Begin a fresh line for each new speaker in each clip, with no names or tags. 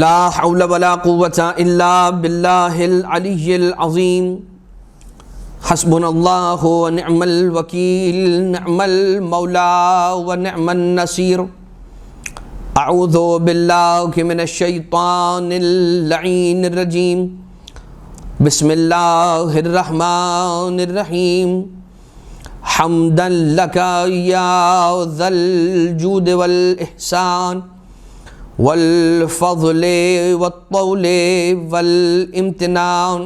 لا حول ولا قوة الا باللہ العلی العظیم حسبنا اللہ ونعم الوکیل نعم المولا ونعم النصیر اعوذ باللہ من الشیطان اللعین الرجیم بسم اللہ الرحمن الرحیم حمدا لک یا ذا الجود والاحسان والفضل والطول والامتنان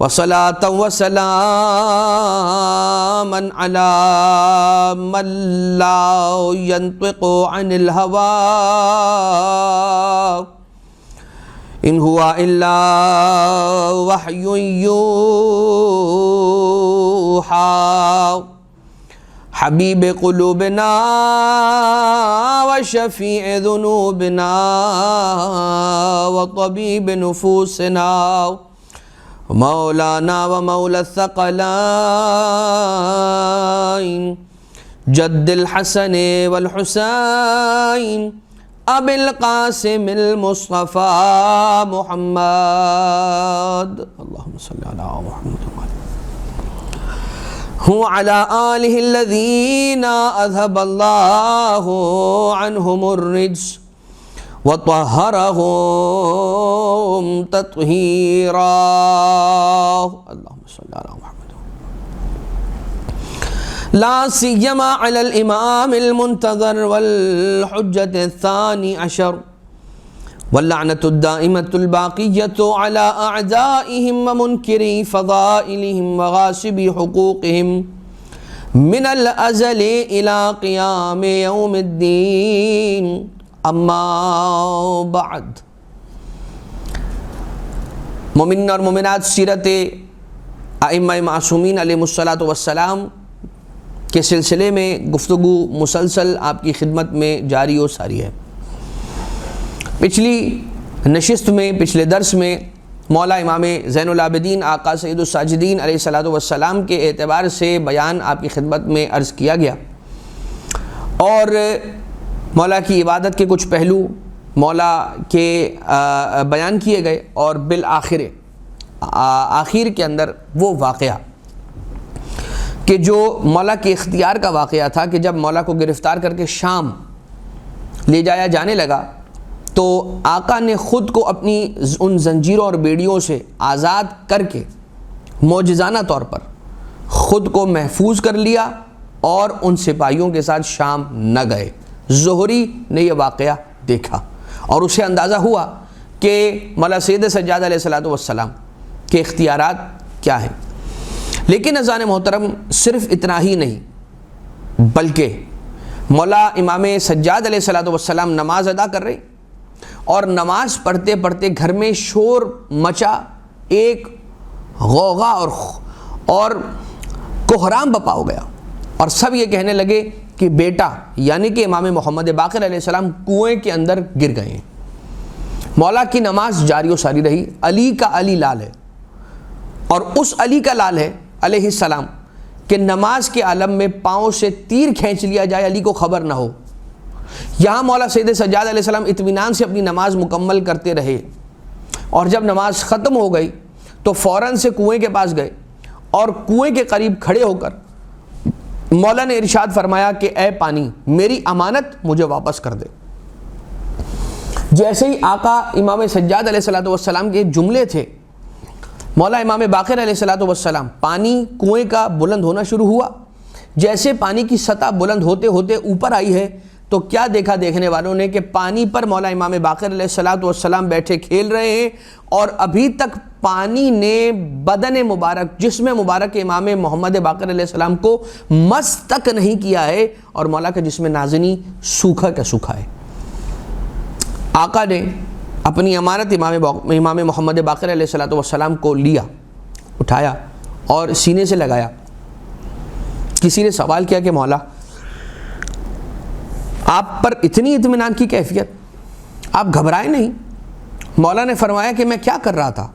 وصلاة وسلاما على من لا ينطق عن الهوى إن هو إلا وحي يوحى حبیب قلوبنا وشفیع ذنوبنا وطبیب نفوسنا مولانا ومولا الثقلین جد الحسن والحسین ابی القاسم المصطفى محمد اللہم صلی علی محمد وعلى آلہ الذین اذهب اللہ عنہم الرجس وطہرہم تطہیرا اللہم صلی علی محمد لا سیما علی الامام المنتظر والحجة الثانی عشر واللعنة الدائمة الباقية على أعدائهم ومنكري فضائلهم وغاصبي حقوقهم من الأزل إلى قيام يوم الدين أما بعد مومنین اور مومنات سیرت ائمہ معصومین علیہم الصلاۃ والسلام کے سلسلے میں گفتگو مسلسل آپ کی خدمت میں جاری و ساری ہے۔ پچھلی نشست میں پچھلے درس میں مولا امام زین العابدین آقا سید الساجدین علیہ الصلوۃ والسلام کے اعتبار سے بیان آپ کی خدمت میں عرض کیا گیا اور مولا کی عبادت کے کچھ پہلو مولا کے بیان کیے گئے اور بالآخر آخر کے اندر وہ واقعہ کہ جو مولا کے اختیار کا واقعہ تھا کہ جب مولا کو گرفتار کر کے شام لے جایا جانے لگا تو آقا نے خود کو اپنی ان زنجیروں اور بیڑیوں سے آزاد کر کے معجزانہ طور پر خود کو محفوظ کر لیا اور ان سپاہیوں کے ساتھ شام نہ گئے۔ زہری نے یہ واقعہ دیکھا اور اسے اندازہ ہوا کہ مولا سید سجاد علیہ الصلوۃ والسلام کے اختیارات کیا ہیں۔ لیکن اذان محترم صرف اتنا ہی نہیں بلکہ مولا امام سجاد علیہ الصلوۃ والسلام نماز ادا کر رہے اور نماز پڑھتے پڑھتے گھر میں شور مچا، ایک غوغا اور کوہرام بپا ہو گیا اور سب یہ کہنے لگے کہ بیٹا یعنی کہ امام محمد باقر علیہ السلام کنویں کے اندر گر گئے ہیں۔ مولا کی نماز جاری و ساری رہی۔ علی کا علی لال ہے اور اس علی کا لال ہے علیہ السلام کہ نماز کے عالم میں پاؤں سے تیر کھینچ لیا جائے علی کو خبر نہ ہو۔ یہاں مولا سید سجاد علیہ السلام اطمینان سے اپنی نماز مکمل کرتے رہے اور جب نماز ختم ہو گئی تو فوراً سے کنویں کے پاس گئے اور کنویں کے قریب کھڑے ہو کر مولا نے ارشاد فرمایا کہ اے پانی میری امانت مجھے واپس کر دے۔ جیسے ہی آقا امام سجاد علیہ الصلوۃ والسلام کے جملے تھے مولا امام باقر علیہ الصلوۃ والسلام پانی کنویں کا بلند ہونا شروع ہوا۔ جیسے پانی کی سطح بلند ہوتے ہوتے اوپر آئی ہے تو کیا دیکھا دیکھنے والوں نے کہ پانی پر مولا امام باقر علیہ الصلوۃ والسلام بیٹھے کھیل رہے ہیں اور ابھی تک پانی نے بدن مبارک جسم مبارک امام محمد باقر علیہ السلام کو مس تک نہیں کیا ہے اور مولا کا جسم نازنی سوکھا کا سوکھا ہے۔ آقا نے اپنی امانت امام محمد باقر علیہ الصلوۃ والسلام کو لیا، اٹھایا اور سینے سے لگایا۔ کسی نے سوال کیا کہ مولا آپ پر اتنی اطمینان کی کیفیت، آپ گھبرائے نہیں؟ مولا نے فرمایا کہ میں کیا کر رہا تھا،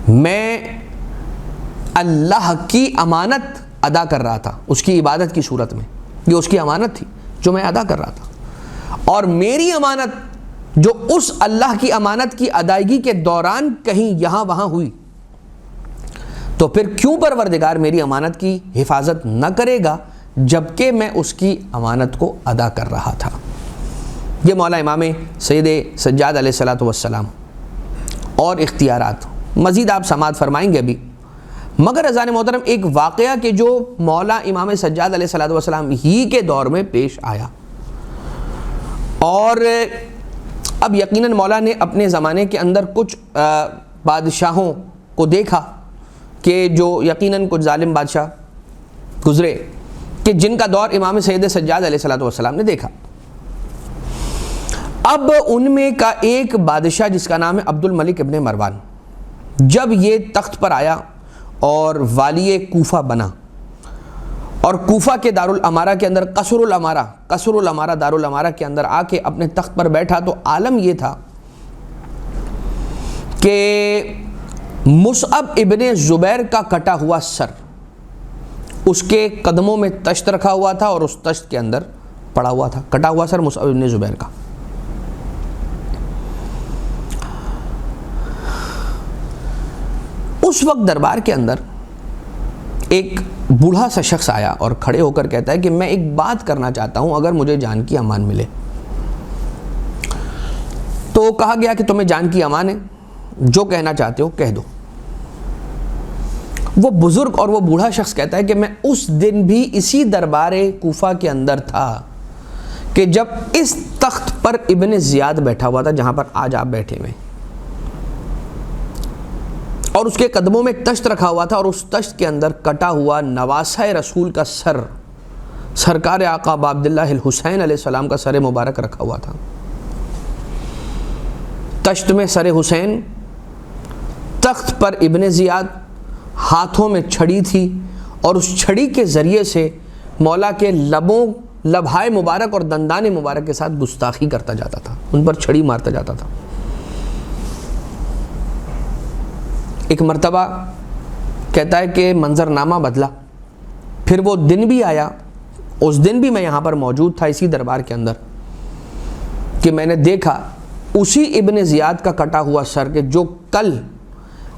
میں اللہ کی امانت ادا کر رہا تھا، اس کی عبادت کی صورت میں۔ یہ اس کی امانت تھی جو میں ادا کر رہا تھا، اور میری امانت جو اس اللہ کی امانت کی ادائیگی کے دوران کہیں یہاں وہاں ہوئی، تو پھر کیوں پروردگار میری امانت کی حفاظت نہ کرے گا جبکہ میں اس کی امانت کو ادا کر رہا تھا۔ یہ مولا امام سید سجاد علیہ الصلوۃ والسلام اور اختیارات مزید آپ سماعت فرمائیں گے ابھی، مگر اذان محترم ایک واقعہ کہ جو مولا امام سجاد علیہ الصلوۃ والسلام ہی کے دور میں پیش آیا، اور اب یقیناً مولا نے اپنے زمانے کے اندر کچھ بادشاہوں کو دیکھا کہ جو یقیناً کچھ ظالم بادشاہ گزرے کہ جن کا دور امام سید سجاد علیہ الصلوۃ والسلام نے دیکھا۔ اب ان میں کا ایک بادشاہ جس کا نام ہے عبد الملک ابن مروان، جب یہ تخت پر آیا اور والی کوفہ بنا اور کوفہ کے دارالامارہ کے اندر قصر الامارہ دارالامارہ کے اندر آ کے اپنے تخت پر بیٹھا، تو عالم یہ تھا کہ مصعب ابن زبیر کا کٹا ہوا سر اس کے قدموں میں تشت رکھا ہوا تھا اور اس تشت کے اندر پڑا ہوا تھا، کٹا ہوا سر مصعب ابن زبیر کا۔ اس وقت دربار کے اندر ایک بوڑھا سا شخص آیا اور کھڑے ہو کر کہتا ہے کہ میں ایک بات کرنا چاہتا ہوں اگر مجھے جان کی امان ملے۔ تو کہا گیا کہ تمہیں جان کی امان ہے، جو کہنا چاہتے ہو کہہ دو۔ وہ بزرگ اور وہ بوڑھا شخص کہتا ہے کہ میں اس دن بھی اسی دربار کوفہ کے اندر تھا کہ جب اس تخت پر ابن زیاد بیٹھا ہوا تھا جہاں پر آج آپ بیٹھے ہوئے، اور اس کے قدموں میں تشت رکھا ہوا تھا اور اس تشت کے اندر کٹا ہوا نواسہ رسول کا سر، سرکار آقا عبداللہ الحسین علیہ السلام کا سر مبارک رکھا ہوا تھا۔ تشت میں سر حسین، تخت پر ابن زیاد، ہاتھوں میں چھڑی تھی اور اس چھڑی کے ذریعے سے مولا کے لبھائے مبارک اور دندان مبارک کے ساتھ گستاخی کرتا جاتا تھا، ان پر چھڑی مارتا جاتا تھا۔ ایک مرتبہ کہتا ہے کہ منظرنامہ بدلا، پھر وہ دن بھی آیا، اس دن بھی میں یہاں پر موجود تھا اسی دربار کے اندر، کہ میں نے دیکھا اسی ابن زیاد کا کٹا ہوا سر کہ جو کل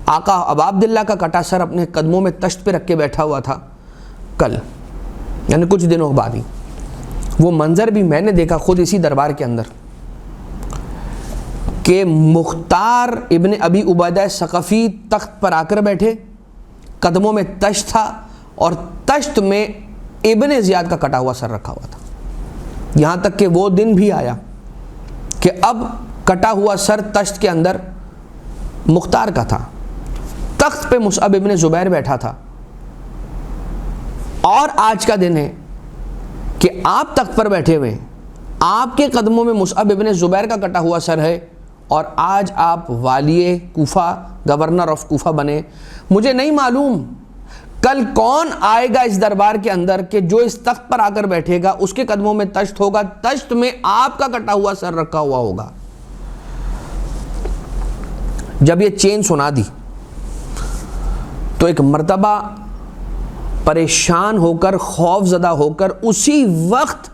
آقا ابا عبداللہ کا کٹا سر اپنے قدموں میں تشت پہ رکھ کے بیٹھا ہوا تھا، کل یعنی کچھ دنوں بعد ہی وہ منظر بھی میں نے دیکھا خود اسی دربار کے اندر کہ مختار ابن ابی عبیدہ ثقفی تخت پر آ کر بیٹھے، قدموں میں تشت تھا اور تشت میں ابن زیاد کا کٹا ہوا سر رکھا ہوا تھا۔ یہاں تک کہ وہ دن بھی آیا کہ اب کٹا ہوا سر تشت کے اندر مختار کا تھا، تخت پہ مصعب ابن زبیر بیٹھا تھا، اور آج کا دن ہے کہ آپ تخت پر بیٹھے ہوئے ہیں، آپ کے قدموں میں مصعب ابن زبیر کا کٹا ہوا سر ہے، اور آج آپ والی کوفہ، گورنر آف کوفہ بنے۔ مجھے نہیں معلوم کل کون آئے گا اس دربار کے اندر کہ جو اس تخت پر آ کر بیٹھے گا اس کے قدموں میں تشت ہوگا، تشت میں آپ کا کٹا ہوا سر رکھا ہوا ہوگا۔ جب یہ چین سنا دی تو ایک مرتبہ پریشان ہو کر، خوف زدہ ہو کر اسی وقت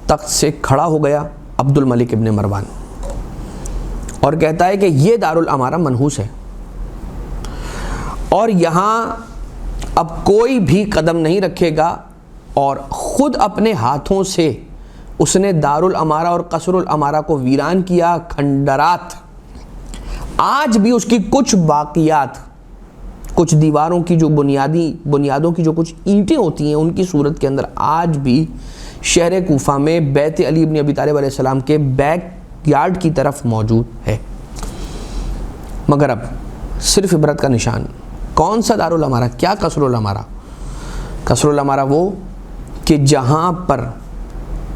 تخت سے کھڑا ہو گیا عبد الملک ابن مروان، اور کہتا ہے کہ یہ دارالامارہ منحوس ہے اور یہاں اب کوئی بھی قدم نہیں رکھے گا، اور خود اپنے ہاتھوں سے اس نے دارالامارہ اور قصر الامارہ کو ویران کیا، کھنڈرات۔ آج بھی اس کی کچھ باقیات، کچھ دیواروں کی جو بنیادوں کی جو کچھ اینٹیں ہوتی ہیں ان کی صورت کے اندر آج بھی شہر کوفہ میں بیت علی ابن ابی طالب علیہ السلام کے بیک یارڈ کی طرف موجود ہے۔ مگر اب صرف عبرت کا نشان کون سا دارالامارہ، کیا قصر الامارہ؟ قصر الامارہ وہ کہ جہاں پر،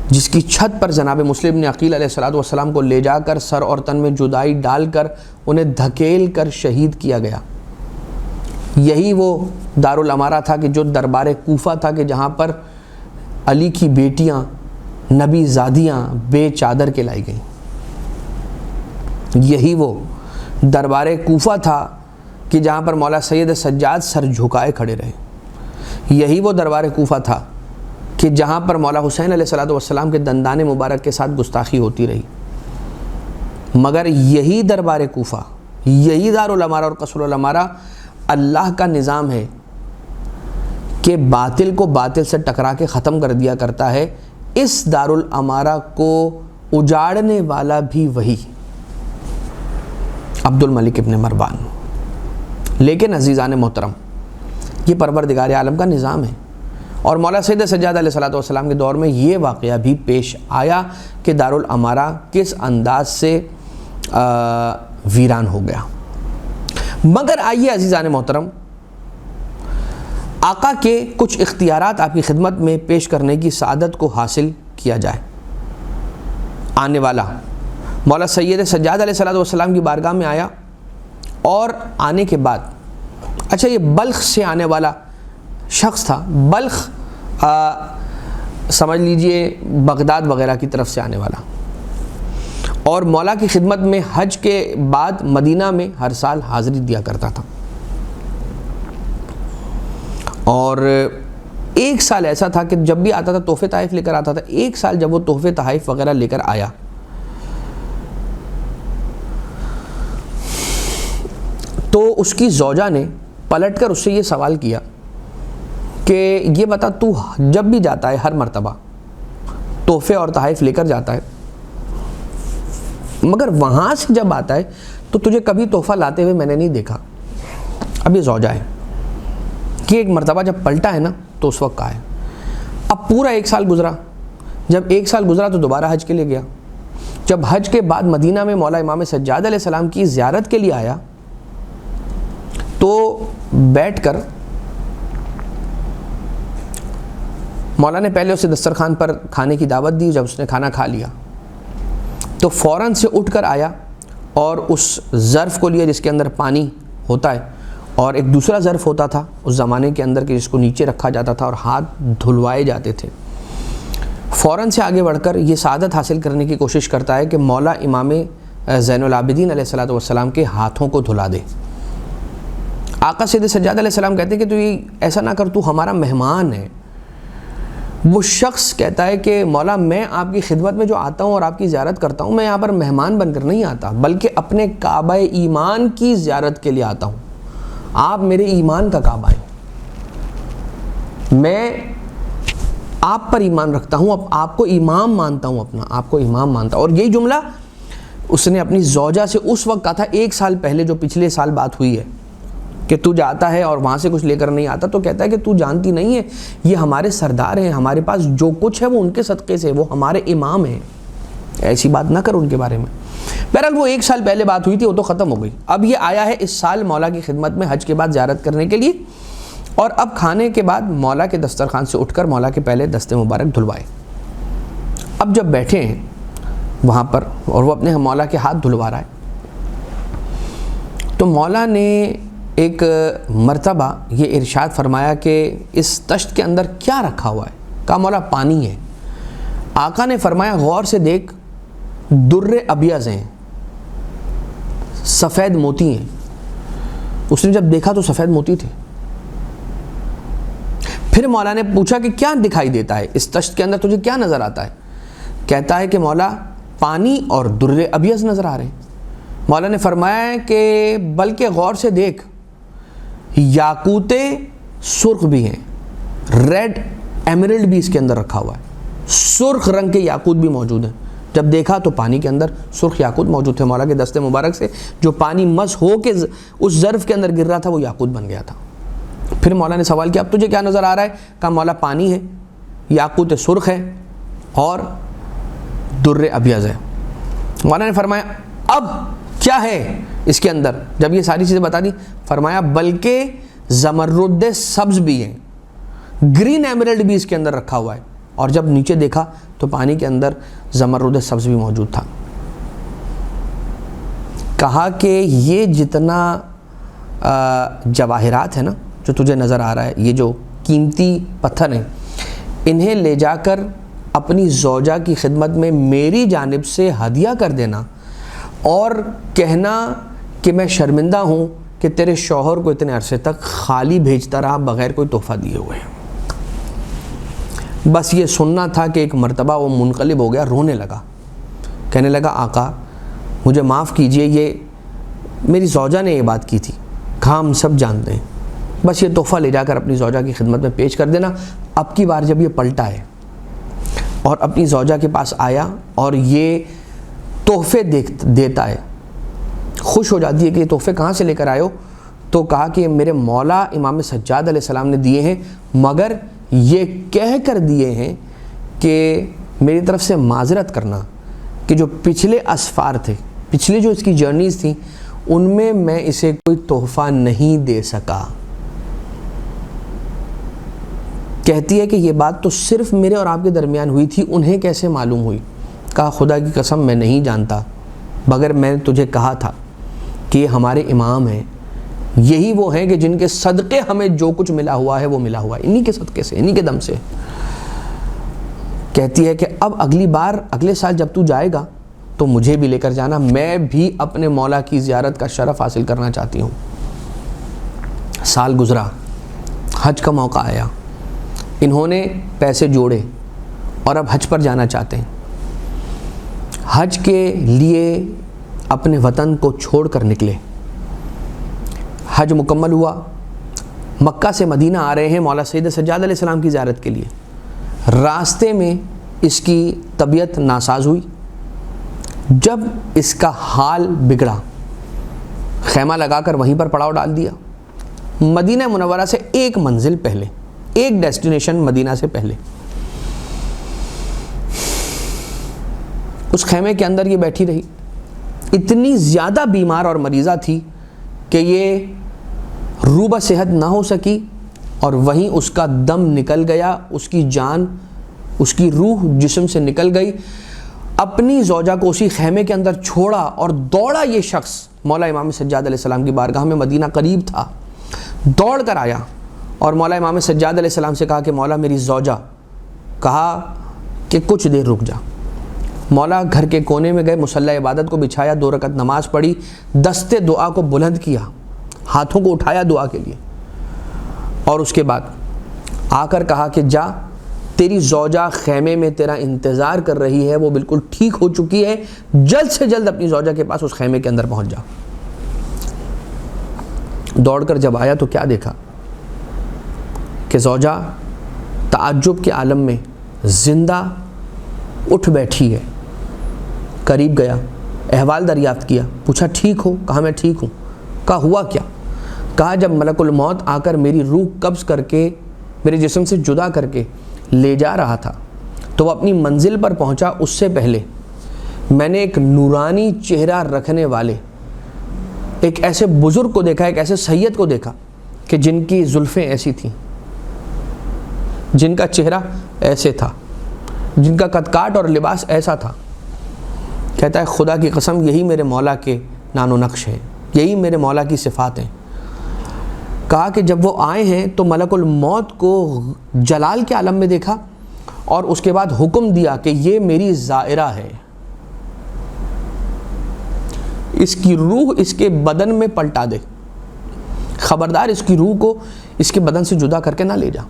جس کی چھت پر جناب مسلم نے عقیل علیہ السلام کو لے جا کر سر اور تن میں جدائی ڈال کر انہیں دھکیل کر شہید کیا گیا، یہی وہ دارالامارہ تھا کہ جو دربار کوفہ تھا کہ جہاں پر علی کی بیٹیاں، نبی زادیاں بے چادر کے لائی گئیں۔ یہی وہ دربار کوفہ تھا کہ جہاں پر مولا سید سجاد سر جھکائے کھڑے رہے۔ یہی وہ دربار کوفہ تھا کہ جہاں پر مولا حسین علیہ السلام کے دندان مبارک کے ساتھ گستاخی ہوتی رہی۔ مگر یہی دربار کوفہ، یہی دارالامارہ اور قصر الامارہ اللہ کا نظام ہے کہ باطل کو باطل سے ٹکرا کے ختم کر دیا کرتا ہے۔ اس دارالامارہ کو اجاڑنے والا بھی وہی عبد الملک ابن مروان۔ لیکن عزیزان محترم، یہ پروردگار عالم کا نظام ہے، اور مولا سید سجاد علیہ الصلوۃ والسلام کے دور میں یہ واقعہ بھی پیش آیا کہ دارالامارہ کس انداز سے ویران ہو گیا۔ مگر آئیے عزیزان محترم، آقا کے کچھ اختیارات آپ کی خدمت میں پیش کرنے کی سعادت کو حاصل کیا جائے۔ آنے والا مولا سید سجاد علیہ الصلوۃ والسلام کی بارگاہ میں آیا، اور آنے کے بعد، اچھا یہ بلخ سے آنے والا شخص تھا، بلخ سمجھ لیجئے بغداد وغیرہ کی طرف سے آنے والا، اور مولا کی خدمت میں حج کے بعد مدینہ میں ہر سال حاضری دیا کرتا تھا۔ اور ایک سال ایسا تھا کہ جب بھی آتا تھا تحفے تحائف لے کر آتا تھا۔ ایک سال جب وہ تحفے تحائف وغیرہ لے کر آیا تو اس کی زوجہ نے پلٹ کر اس سے یہ سوال کیا کہ یہ بتا، تو جب بھی جاتا ہے ہر مرتبہ تحفے اور تحائف لے کر جاتا ہے، مگر وہاں سے جب آتا ہے تو تجھے کبھی تحفہ لاتے ہوئے میں نے نہیں دیکھا۔ اب یہ زوجہ ہے کہ ایک مرتبہ جب پلٹا ہے نا تو اس وقت کہا ہے۔ اب پورا ایک سال گزرا، جب ایک سال گزرا تو دوبارہ حج کے لیے گیا۔ جب حج کے بعد مدینہ میں مولا امام سجاد علیہ السلام کی زیارت کے لیے آیا تو بیٹھ کر مولا نے پہلے اسے دسترخوان پر کھانے کی دعوت دی۔ جب اس نے کھانا کھا لیا تو فوراً سے اٹھ کر آیا اور اس ظرف کو لیا جس کے اندر پانی ہوتا ہے، اور ایک دوسرا ظرف ہوتا تھا اس زمانے کے اندر کہ جس کو نیچے رکھا جاتا تھا اور ہاتھ دھلوائے جاتے تھے۔ فوراً سے آگے بڑھ کر یہ سعادت حاصل کرنے کی کوشش کرتا ہے کہ مولا امام زین العابدین علیہ الصلوۃ والسلام کے ہاتھوں کو دھلا دے۔ آقا سید سجاد علیہ السلام کہتے ہیں کہ تو یہ ایسا نہ کر، تو ہمارا مہمان ہے۔ وہ شخص کہتا ہے کہ مولا میں آپ کی خدمت میں جو آتا ہوں اور آپ کی زیارت کرتا ہوں، میں یہاں پر مہمان بن کر نہیں آتا، بلکہ اپنے کعبہ ایمان کی زیارت کے لیے آتا ہوں۔ آپ میرے ایمان کا کعبہ ہیں، میں آپ پر ایمان رکھتا ہوں، اب آپ کو امام مانتا ہوں، اپنا آپ کو امام مانتا ہوں۔ اور یہی جملہ اس نے اپنی زوجہ سے اس وقت کہا تھا، ایک سال پہلے جو پچھلے سال بات ہوئی ہے کہ تو جاتا ہے اور وہاں سے کچھ لے کر نہیں آتا، تو کہتا ہے کہ تو جانتی نہیں ہے یہ ہمارے سردار ہیں، ہمارے پاس جو کچھ ہے وہ ان کے صدقے سے، وہ ہمارے امام ہیں، ایسی بات نہ کر ان کے بارے میں۔ بہرحال وہ ایک سال پہلے بات ہوئی تھی، وہ تو ختم ہو گئی۔ اب یہ آیا ہے اس سال مولا کی خدمت میں حج کے بعد زیارت کرنے کے لیے، اور اب کھانے کے بعد مولا کے دسترخوان سے اٹھ کر مولا کے پہلے دستے مبارک دھلوائے۔ اب جب بیٹھے ہیں وہاں پر اور وہ اپنے مولا کے ہاتھ دھلوا رہا ہے، تو مولا نے ایک مرتبہ یہ ارشاد فرمایا کہ اس تشت کے اندر کیا رکھا ہوا ہے؟ کہا مولا پانی ہے۔ آقا نے فرمایا غور سے دیکھ، در ابیض ہیں، سفید موتی ہیں۔ اس نے جب دیکھا تو سفید موتی تھے۔ پھر مولا نے پوچھا کہ کیا دکھائی دیتا ہے اس تشت کے اندر، تجھے کیا نظر آتا ہے؟ کہتا ہے کہ مولا پانی اور در ابیض نظر آ رہے ہیں۔ مولا نے فرمایا کہ بلکہ غور سے دیکھ، یاقوت سرخ بھی ہیں، ریڈ ایمرلڈ بھی اس کے اندر رکھا ہوا ہے، سرخ رنگ کے یاقوت بھی موجود ہیں۔ جب دیکھا تو پانی کے اندر سرخ یاقوت موجود تھے، مولا کے دستے مبارک سے جو پانی مس ہو کے اس ظرف کے اندر گر رہا تھا وہ یاقوت بن گیا تھا۔ پھر مولا نے سوال کیا اب تجھے کیا نظر آ رہا ہے؟ کہا مولا پانی ہے، یاقوت سرخ ہے اور در ابیض ہے۔ مولا نے فرمایا اب کیا ہے اس کے اندر؟ جب یہ ساری چیزیں بتا دی، فرمایا بلکہ زمرد سبز بھی ہیں، گرین ایمرلڈ بھی اس کے اندر رکھا ہوا ہے۔ اور جب نیچے دیکھا تو پانی کے اندر زمرد سبز بھی موجود تھا۔ کہا کہ یہ جتنا جواہرات ہیں نا جو تجھے نظر آ رہا ہے، یہ جو قیمتی پتھر ہیں، انہیں لے جا کر اپنی زوجہ کی خدمت میں میری جانب سے ہدیہ کر دینا، اور کہنا کہ میں شرمندہ ہوں کہ تیرے شوہر کو اتنے عرصے تک خالی بھیجتا رہا بغیر کوئی تحفہ دیے ہوئے۔ بس یہ سننا تھا کہ ایک مرتبہ وہ منقلب ہو گیا، رونے لگا، کہنے لگا آقا مجھے معاف کیجئے، یہ میری زوجہ نے یہ بات کی تھی۔ کہا ہم سب جانتے ہیں، بس یہ تحفہ لے جا کر اپنی زوجہ کی خدمت میں پیش کر دینا۔ اب کی بار جب یہ پلٹا ہے اور اپنی زوجہ کے پاس آیا اور یہ تحفے دیتا ہے، خوش ہو جاتی ہے کہ یہ تحفے کہاں سے لے کر آئے ہو؟ تو کہا کہ میرے مولا امام سجاد علیہ السلام نے دیے ہیں، مگر یہ کہہ کر دیے ہیں کہ میری طرف سے معذرت کرنا کہ جو پچھلے اسفار تھے، پچھلے جو اس کی جرنیز تھیں، ان میں اسے کوئی تحفہ نہیں دے سکا۔ کہتی ہے کہ یہ بات تو صرف میرے اور آپ کے درمیان ہوئی تھی، انہیں کیسے معلوم ہوئی؟ کہا خدا کی قسم میں نہیں جانتا، مگر میں نے تجھے کہا تھا کہ یہ ہمارے امام ہیں، یہی وہ ہیں کہ جن کے صدقے ہمیں جو کچھ ملا ہوا ہے وہ ملا ہوا ہے، انہی کے صدقے سے، انہی کے دم سے۔ کہتی ہے کہ اب اگلی بار، اگلے سال جب تو جائے گا تو مجھے بھی لے کر جانا، میں بھی اپنے مولا کی زیارت کا شرف حاصل کرنا چاہتی ہوں۔ سال گزرا، حج کا موقع آیا، انہوں نے پیسے جوڑے اور اب حج پر جانا چاہتے ہیں۔ حج کے لیے اپنے وطن کو چھوڑ کر نکلے۔ حج مکمل ہوا، مکہ سے مدینہ آ رہے ہیں مولا سید سجاد علیہ السلام کی زیارت کے لیے۔ راستے میں اس کی طبیعت ناساز ہوئی۔ جب اس کا حال بگڑا، خیمہ لگا کر وہیں پر پڑاؤ ڈال دیا، مدینہ منورہ سے ایک منزل پہلے، ایک ڈیسٹینیشن مدینہ سے پہلے۔ اس خیمے کے اندر یہ بیٹھی رہی، اتنی زیادہ بیمار اور مریضہ تھی کہ یہ روبہ صحت نہ ہو سکی، اور وہیں اس کا دم نکل گیا، اس کی جان، اس کی روح جسم سے نکل گئی۔ اپنی زوجہ کو اسی خیمے کے اندر چھوڑا اور دوڑا یہ شخص مولا امام سجاد علیہ السلام کی بارگاہ میں، مدینہ قریب تھا، دوڑ کر آیا اور مولا امام سجاد علیہ السلام سے کہا کہ مولا میری زوجہ، کہا کہ کچھ دیر رک جا۔ مولا گھر کے کونے میں گئے، مصلی عبادت کو بچھایا، 2 رکعت نماز پڑھی، دستے دعا کو بلند کیا، ہاتھوں کو اٹھایا دعا کے لیے، اور اس کے بعد آ کر کہا کہ جا، تیری زوجہ خیمے میں تیرا انتظار کر رہی ہے، وہ بالکل ٹھیک ہو چکی ہے، جلد سے جلد اپنی زوجہ کے پاس اس خیمے کے اندر پہنچ جا۔ دوڑ کر جب آیا تو کیا دیکھا کہ زوجہ تعجب کے عالم میں زندہ اٹھ بیٹھی ہے۔ قریب گیا، احوال دریافت کیا، پوچھا ٹھیک ہو؟ کہا میں ٹھیک ہوں۔ کہا ہوا کیا؟ کہا جب ملک الموت آ کر میری روح قبض کر کے میرے جسم سے جدا کر کے لے جا رہا تھا تو وہ اپنی منزل پر پہنچا، اس سے پہلے میں نے ایک نورانی چہرہ رکھنے والے ایک ایسے بزرگ کو دیکھا، ایک ایسے سید کو دیکھا کہ جن کی زلفیں ایسی تھیں، جن کا چہرہ ایسے تھا، جن کا قد کاٹ اور لباس ایسا تھا۔ کہتا ہے خدا کی قسم یہی میرے مولا کے نان و نقش ہیں، یہی میرے مولا کی صفات ہیں۔ کہا کہ جب وہ آئے ہیں تو ملک الموت کو جلال کے عالم میں دیکھا، اور اس کے بعد حکم دیا کہ یہ میری زائرہ ہے، اس کی روح اس کے بدن میں پلٹا دے، خبردار اس کی روح کو اس کے بدن سے جدا کر کے نہ لے جا۔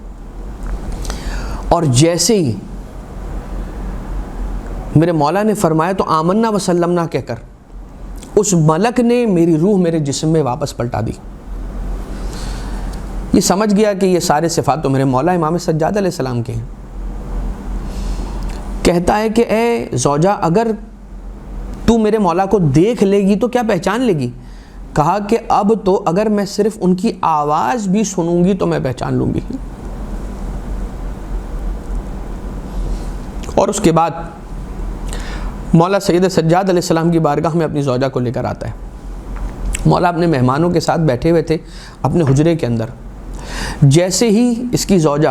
اور جیسے ہی میرے مولا نے فرمایا تو آمنا وسلمنا کہہ کر اس ملک نے میری روح میرے جسم میں واپس پلٹا دی۔ یہ سمجھ گیا کہ یہ سارے صفات تو میرے مولا امام سجاد علیہ السلام کے ہیں۔ کہتا ہے کہ اے زوجہ، اگر تو میرے مولا کو دیکھ لے گی تو کیا پہچان لے گی؟ کہا کہ اب تو اگر میں صرف ان کی آواز بھی سنوں گی تو میں پہچان لوں گی۔ اور اس کے بعد مولا سید سجاد علیہ السلام کی بارگاہ میں اپنی زوجہ کو لے کر آتا ہے۔ مولا اپنے مہمانوں کے ساتھ بیٹھے ہوئے تھے اپنے حجرے کے اندر۔ جیسے ہی اس کی زوجہ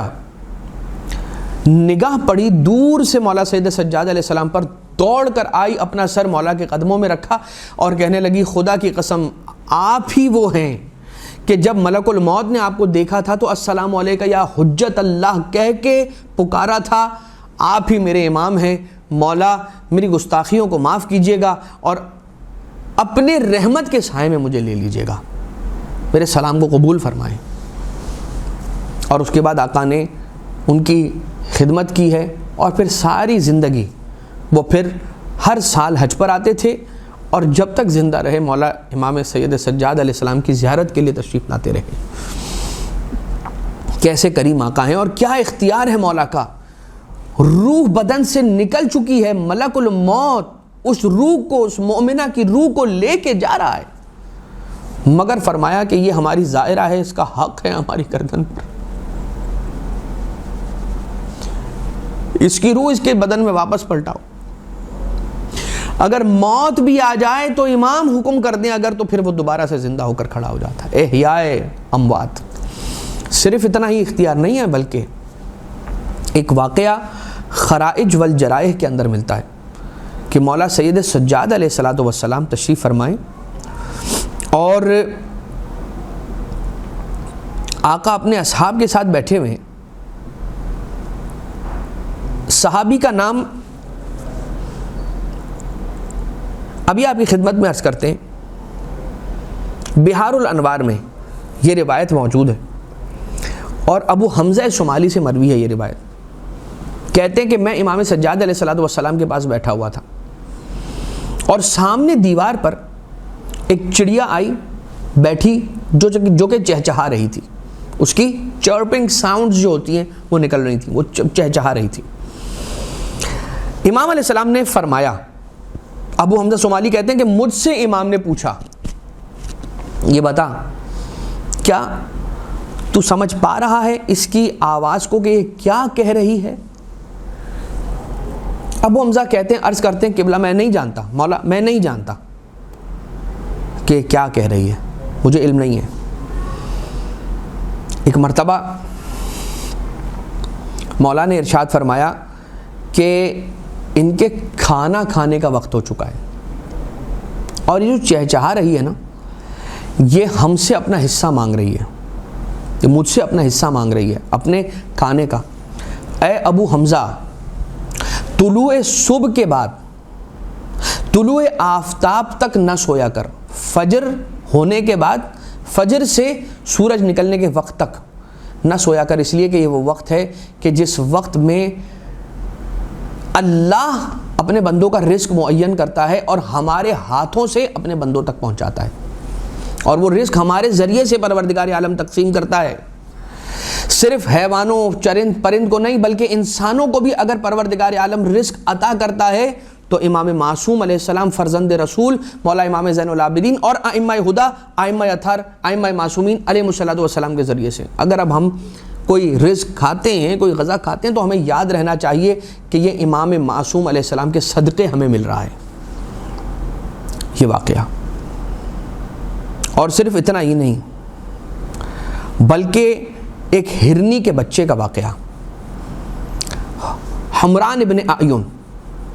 نگاہ پڑی دور سے مولا سید سجاد علیہ السلام پر، دوڑ کر آئی، اپنا سر مولا کے قدموں میں رکھا اور کہنے لگی خدا کی قسم آپ ہی وہ ہیں کہ جب ملک الموت نے آپ کو دیکھا تھا تو السلام علیکہ یا حجت اللہ کہہ کے پکارا تھا، آپ ہی میرے امام ہیں، مولا میری گستاخیوں کو معاف کیجیے گا اور اپنے رحمت کے سائے میں مجھے لے لیجیے گا، میرے سلام کو قبول فرمائیں۔ اور اس کے بعد آقا نے ان کی خدمت کی ہے، اور پھر ساری زندگی وہ پھر ہر سال حج پر آتے تھے اور جب تک زندہ رہے مولا امام سید سجاد علیہ السلام کی زیارت کے لیے تشریف لاتے رہے. کیسے کریم آقا ہیں اور کیا اختیار ہے مولا کا. روح بدن سے نکل چکی ہے, ملک الموت اس روح کو, اس مومنہ کی روح کو لے کے جا رہا ہے, مگر فرمایا کہ یہ ہماری زائرہ ہے, اس کا حق ہے ہماری گردن پر. اس کی روح اس کے بدن میں واپس پلٹاؤ. اگر موت بھی آ جائے تو امام حکم کر دیں اگر, تو پھر وہ دوبارہ سے زندہ ہو کر کھڑا ہو جاتا ہے. احیائے اموات. صرف اتنا ہی اختیار نہیں ہے, بلکہ ایک واقعہ خرائج والجرائح کے اندر ملتا ہے کہ مولا سید سجاد علیہ الصلوۃ والسلام تشریف فرمائیں اور آقا اپنے اصحاب کے ساتھ بیٹھے ہوئے ہیں. صحابی کا نام ابھی آپ کی خدمت میں عرض کرتے ہیں, بہار الانوار میں یہ روایت موجود ہے اور ابو حمزہ شمالی سے مروی ہے یہ روایت. کہتے ہیں کہ میں امام سجاد علیہ الصلوۃ والسلام کے پاس بیٹھا ہوا تھا اور سامنے دیوار پر ایک چڑیا آئی بیٹھی جو کہ چہچہا رہی تھی. اس کی چرپنگ ساؤنڈز جو ہوتی ہیں وہ نکل رہی تھی, وہ چہچہا رہی تھی. امام علیہ السلام نے فرمایا, ابو حمزہ شمالی کہتے ہیں کہ مجھ سے امام نے پوچھا, یہ بتا کیا تو سمجھ پا رہا ہے اس کی آواز کو کہ یہ کیا کہہ رہی ہے؟ ابو حمزہ کہتے ہیں, عرض کرتے ہیں قبلہ میں نہیں جانتا, مولا میں نہیں جانتا کہ کیا کہہ رہی ہے, مجھے علم نہیں ہے. ایک مرتبہ مولا نے ارشاد فرمایا کہ ان کے کھانا کھانے کا وقت ہو چکا ہے اور یہ جو چہچہا رہی ہے نا, یہ ہم سے اپنا حصہ مانگ رہی ہے, یہ مجھ سے اپنا حصہ مانگ رہی ہے اپنے کھانے کا. اے ابو حمزہ, طلوع صبح کے بعد طلوع آفتاب تک نہ سویا کر, فجر ہونے کے بعد فجر سے سورج نکلنے کے وقت تک نہ سویا کر, اس لیے کہ یہ وہ وقت ہے کہ جس وقت میں اللہ اپنے بندوں کا رزق معین کرتا ہے اور ہمارے ہاتھوں سے اپنے بندوں تک پہنچاتا ہے, اور وہ رزق ہمارے ذریعے سے پروردگار عالم تقسیم کرتا ہے. صرف حیوانوں چرند پرند کو نہیں بلکہ انسانوں کو بھی اگر پروردگار عالم رزق عطا کرتا ہے تو امام معصوم علیہ السلام فرزند رسول مولا امام زین العابدین اور ائمہ ہدی, ائمہ اطہار, ائمہ معصومین علیہ الصلوۃ والسلام کے ذریعے سے. اگر اب ہم کوئی رزق کھاتے ہیں, کوئی غذا کھاتے ہیں, تو ہمیں یاد رہنا چاہیے کہ یہ امام معصوم علیہ السلام کے صدقے ہمیں مل رہا ہے یہ واقعہ. اور صرف اتنا ہی نہیں بلکہ ایک ہرنی کے بچے کا واقعہ. حمران ابن اعین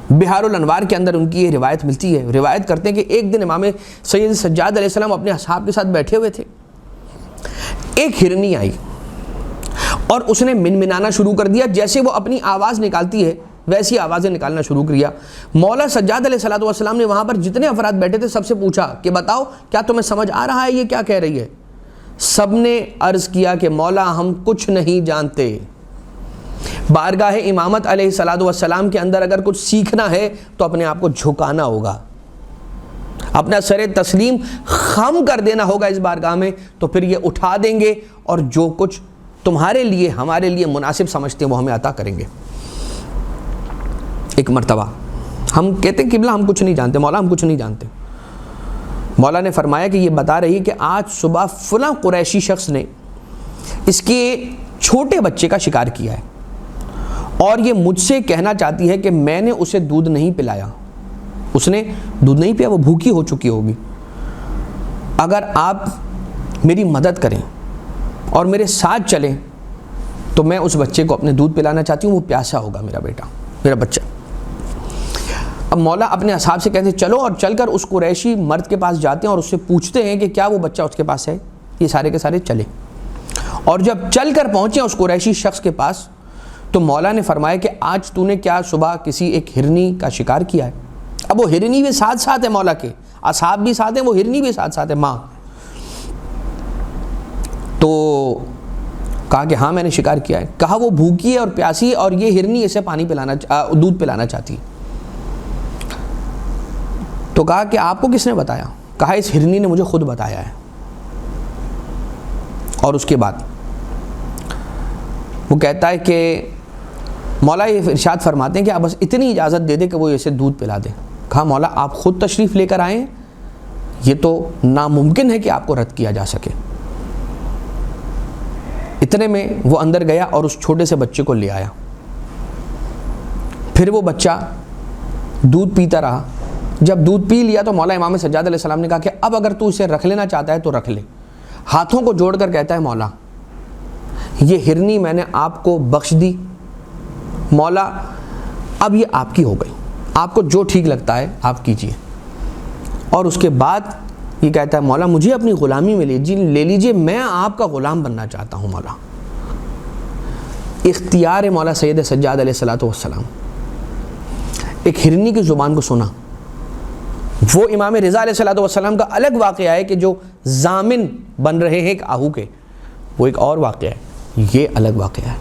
بہار الانوار کے اندر ان کی یہ روایت ملتی ہے. روایت کرتے ہیں کہ ایک دن امام سید سجاد علیہ السلام اپنے اصحاب کے ساتھ بیٹھے ہوئے تھے. ایک ہرنی آئی اور اس نے منمنانا شروع کر دیا, جیسے وہ اپنی آواز نکالتی ہے ویسی آوازیں نکالنا شروع کیا. مولا سجاد علیہ الصلوۃ والسلام نے وہاں پر جتنے افراد بیٹھے تھے سب سے پوچھا کہ بتاؤ کیا تمہیں سمجھ آ رہا ہے یہ کیا کہہ رہی ہے؟ سب نے عرض کیا کہ مولا ہم کچھ نہیں جانتے. بارگاہ امامت علیہ الصلوۃ والسلام کے اندر اگر کچھ سیکھنا ہے تو اپنے آپ کو جھکانا ہوگا, اپنا سر تسلیم خم کر دینا ہوگا اس بارگاہ میں, تو پھر یہ اٹھا دیں گے اور جو کچھ تمہارے لیے ہمارے لیے مناسب سمجھتے ہیں وہ ہمیں عطا کریں گے. ایک مرتبہ ہم کہتے ہیں قبلہ ہم کچھ نہیں جانتے, مولا ہم کچھ نہیں جانتے. مولا نے فرمایا کہ یہ بتا رہی کہ آج صبح فلاں قریشی شخص نے اس کے چھوٹے بچے کا شکار کیا ہے اور یہ مجھ سے کہنا چاہتی ہے کہ میں نے اسے دودھ نہیں پلایا. اس نے دودھ نہیں پیا, وہ بھوکی ہو چکی ہوگی. اگر آپ میری مدد کریں اور میرے ساتھ چلیں تو میں اس بچے کو اپنے دودھ پلانا چاہتی ہوں, وہ پیاسا ہوگا میرا بیٹا, میرا بچہ. اب مولا اپنے اصحاب سے کہتے ہیں چلو, اور چل کر اس قریشی مرد کے پاس جاتے ہیں اور اس سے پوچھتے ہیں کہ کیا وہ بچہ اس کے پاس ہے. یہ سارے کے سارے چلے اور جب چل کر پہنچے اس قریشی شخص کے پاس تو مولا نے فرمایا کہ آج تو نے کیا صبح کسی ایک ہرنی کا شکار کیا ہے؟ اب وہ ہرنی بھی ساتھ ساتھ ہے, مولا کے اصحاب بھی ساتھ ہیں, وہ ہرنی بھی ساتھ ساتھ ہے ماں. تو کہا کہ ہاں میں نے شکار کیا ہے. کہا وہ بھوکی ہے اور پیاسی ہے اور یہ ہرنی اسے دودھ پلانا چاہتی ہے. تو کہا کہ آپ کو کس نے بتایا؟ کہا اس ہرنی نے مجھے خود بتایا ہے۔ اور اس کے بعد وہ کہتا ہے کہ مولا یہ ارشاد فرماتے ہیں کہ آپ بس اتنی اجازت دے دیں کہ وہ اسے دودھ پلا دیں۔ کہا مولا آپ خود تشریف لے کر آئیں، یہ تو ناممکن ہے کہ آپ کو رد کیا جا سکے۔ اتنے میں وہ اندر گیا اور اس چھوٹے سے بچے کو لے آیا۔ پھر وہ بچہ دودھ پیتا رہا۔ جب دودھ پی لیا تو مولا امام سجاد علیہ السلام نے کہا کہ اب اگر تو اسے رکھ لینا چاہتا ہے تو رکھ لے۔ ہاتھوں کو جوڑ کر کہتا ہے مولا یہ ہرنی میں نے آپ کو بخش دی، مولا اب یہ آپ کی ہو گئی، آپ کو جو ٹھیک لگتا ہے آپ کیجئے۔ اور اس کے بعد یہ کہتا ہے مولا مجھے اپنی غلامی میں لے لیجئے، میں آپ کا غلام بننا چاہتا ہوں مولا۔ اختیار مولا سید سجاد علیہ السلام ایک ہرنی کی زبان کو سنا۔ وہ امام رضا علیہ السلام کا الگ واقعہ ہے کہ جو ضامن بن رہے ہیں ایک آہو کے، وہ ایک اور واقعہ ہے، یہ الگ واقعہ ہے۔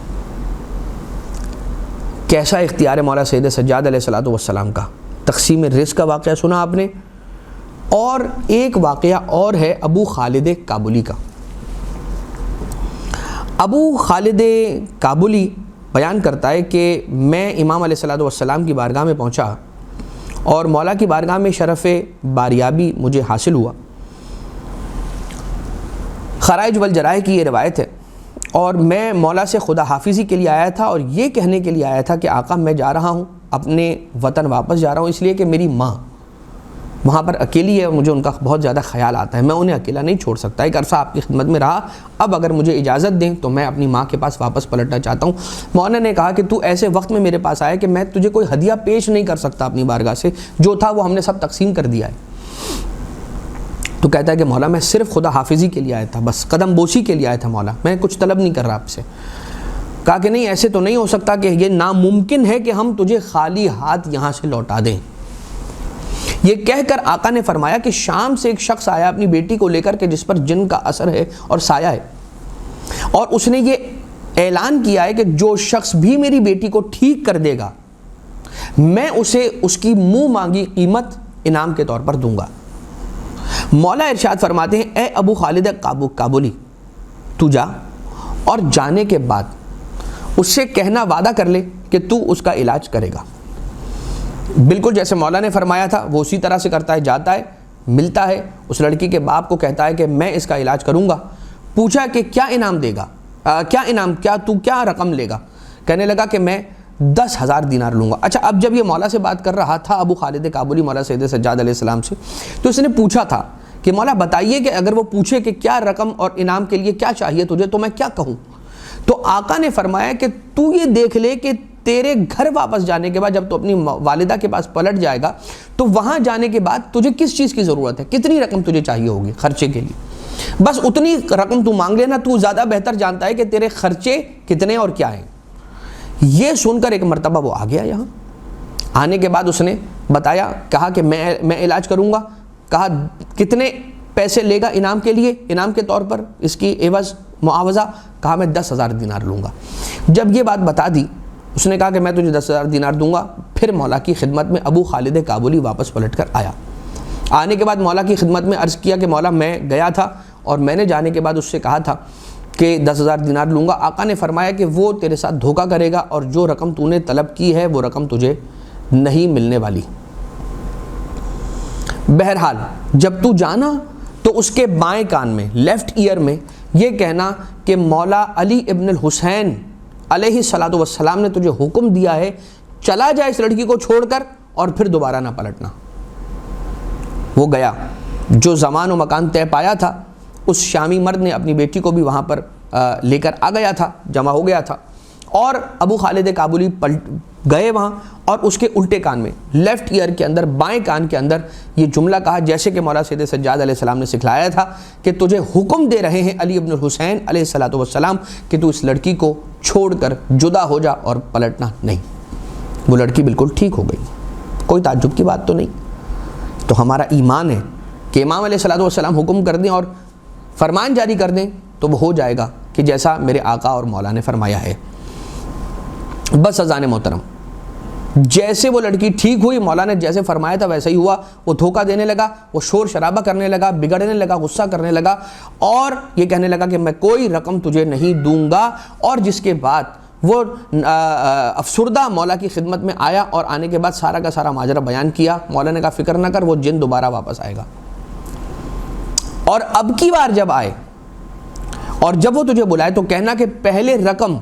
کیسا اختیار ہے مولا سید سجاد علیہ السلام کا۔ تقسیم رزق کا واقعہ سنا آپ نے، اور ایک واقعہ اور ہے ابو خالد کابلی کا۔ ابو خالد کابلی بیان کرتا ہے کہ میں امام علیہ السلام کی بارگاہ میں پہنچا اور مولا کی بارگاہ میں شرف باریابی مجھے حاصل ہوا۔ خرائج والجرائح کی یہ روایت ہے، اور میں مولا سے خدا حافظی کے لیے آیا تھا اور یہ کہنے کے لیے آیا تھا کہ آقا میں جا رہا ہوں، اپنے وطن واپس جا رہا ہوں، اس لیے کہ میری ماں وہاں پر اکیلی ہے اور مجھے ان کا بہت زیادہ خیال آتا ہے، میں انہیں اکیلا نہیں چھوڑ سکتا، ایک عرصہ آپ کی خدمت میں رہا، اب اگر مجھے اجازت دیں تو میں اپنی ماں کے پاس واپس پلٹنا چاہتا ہوں۔ مولانا نے کہا کہ تو ایسے وقت میں میرے پاس آیا کہ میں تجھے کوئی ہدیہ پیش نہیں کر سکتا اپنی بارگاہ سے، جو تھا وہ ہم نے سب تقسیم کر دیا ہے۔ تو کہتا ہے کہ مولا میں صرف خدا حافظی کے لیے آیا تھا، بس قدم بوسی کے لیے آیا تھا مولا، میں کچھ طلب نہیں کر رہا آپ سے۔ کہا کہ نہیں ایسے تو نہیں ہو سکتا، کہ یہ ناممکن ہے کہ ہم تجھے خالی ہاتھ یہاں سے لوٹا دیں۔ یہ کہہ کر آقا نے فرمایا کہ شام سے ایک شخص آیا اپنی بیٹی کو لے کر کے جس پر جن کا اثر ہے اور سایہ ہے، اور اس نے یہ اعلان کیا ہے کہ جو شخص بھی میری بیٹی کو ٹھیک کر دے گا میں اسے اس کی منہ مانگی قیمت انعام کے طور پر دوں گا۔ مولا ارشاد فرماتے ہیں اے ابو خالد کابلی تو جا، اور جانے کے بعد اس سے کہنا وعدہ کر لے کہ تو اس کا علاج کرے گا۔ بالکل جیسے مولا نے فرمایا تھا وہ اسی طرح سے کرتا ہے، جاتا ہے، ملتا ہے، اس لڑکی کے باپ کو کہتا ہے کہ میں اس کا علاج کروں گا۔ پوچھا کہ کیا انعام دے گا، کیا رقم لے گا؟ کہنے لگا کہ میں 10,000 دینار لوں گا۔ اچھا اب جب یہ مولا سے بات کر رہا تھا ابو خالد کابلی مولا سید سجاد علیہ السلام سے، تو اس نے پوچھا تھا کہ مولا بتائیے کہ اگر وہ پوچھے کہ کیا رقم اور انعام کے لیے کیا چاہیے تجھے تو میں کیا کہوں؟ تو آقا نے فرمایا کہ تو یہ دیکھ لے کہ تیرے گھر واپس جانے کے بعد جب تو اپنی والدہ کے پاس پلٹ جائے گا تو وہاں جانے کے بعد تجھے کس چیز کی ضرورت ہے، کتنی رقم تجھے چاہیے ہوگی خرچے کے لیے، بس اتنی رقم تو مانگ لینا، تو زیادہ بہتر جانتا ہے کہ تیرے خرچے کتنے اور کیا ہیں۔ یہ سن کر ایک مرتبہ وہ آ گیا، یہاں آنے کے بعد اس نے بتایا، کہا کہ میں علاج کروں گا۔ کہا کتنے پیسے لے گا انعام کے لیے، انعام کے طور پر اس کی عوض معاوضہ؟ کہا میں 10,000 دینار لوں گا۔ جب یہ بات بتا دی اس نے کہا کہ میں تجھے 10,000 دینار دوں گا۔ پھر مولا کی خدمت میں ابو خالد کابلی واپس پلٹ کر آیا۔ آنے کے بعد مولا کی خدمت میں عرض کیا کہ مولا میں گیا تھا اور میں نے جانے کے بعد اس سے کہا تھا کہ 10,000 دینار لوں گا۔ آقا نے فرمایا کہ وہ تیرے ساتھ دھوکہ کرے گا اور جو رقم تو نے طلب کی ہے وہ رقم تجھے نہیں ملنے والی۔ بہرحال جب تو جانا تو اس کے بائیں کان میں، لیفٹ ایئر میں یہ کہنا کہ مولا علی ابن الحسین علیہ السلام نے تجھے حکم دیا ہے چلا جائے اس لڑکی کو چھوڑ کر اور پھر دوبارہ نہ پلٹنا۔ وہ گیا، جو زمان و مکان طے پایا تھا اس شامی مرد نے اپنی بیٹی کو بھی وہاں پر لے کر آ گیا تھا، جمع ہو گیا تھا، اور ابو خالد کابلی گئے وہاں اور اس کے الٹے کان میں، لیفٹ ایئر کے اندر، بائیں کان کے اندر یہ جملہ کہا جیسے کہ مولا سید سجاد علیہ السلام نے سکھلایا تھا کہ تجھے حکم دے رہے ہیں علی ابن الحسین علیہ السلام کہ تو اس لڑکی کو چھوڑ کر جدا ہو جا اور پلٹنا نہیں۔ وہ لڑکی بالکل ٹھیک ہو گئی، کوئی تعجب کی بات تو نہیں۔ تو ہمارا ایمان ہے کہ امام علیہ السلام حکم کر دیں اور فرمان جاری کر دیں تو وہ ہو جائے گا کہ جیسا میرے آقا اور مولا نے فرمایا ہے۔ بس اذان محترم، جیسے وہ لڑکی ٹھیک ہوئی، مولا نے جیسے فرمایا تھا ویسا ہی ہوا. وہ دھوکہ دینے لگا، وہ شور شرابہ کرنے لگا، بگڑنے لگا، غصہ کرنے لگا، اور یہ کہنے لگا کہ میں کوئی رقم تجھے نہیں دوں گا. اور جس کے بعد وہ افسردہ مولا کی خدمت میں آیا، اور آنے کے بعد سارا کا سارا ماجرا بیان کیا. مولا نے کہا فکر نہ کر، وہ جن دوبارہ واپس آئے گا، اور اب کی بار جب آئے اور جب وہ تجھے بلائے تو کہنا کہ پہلے رقم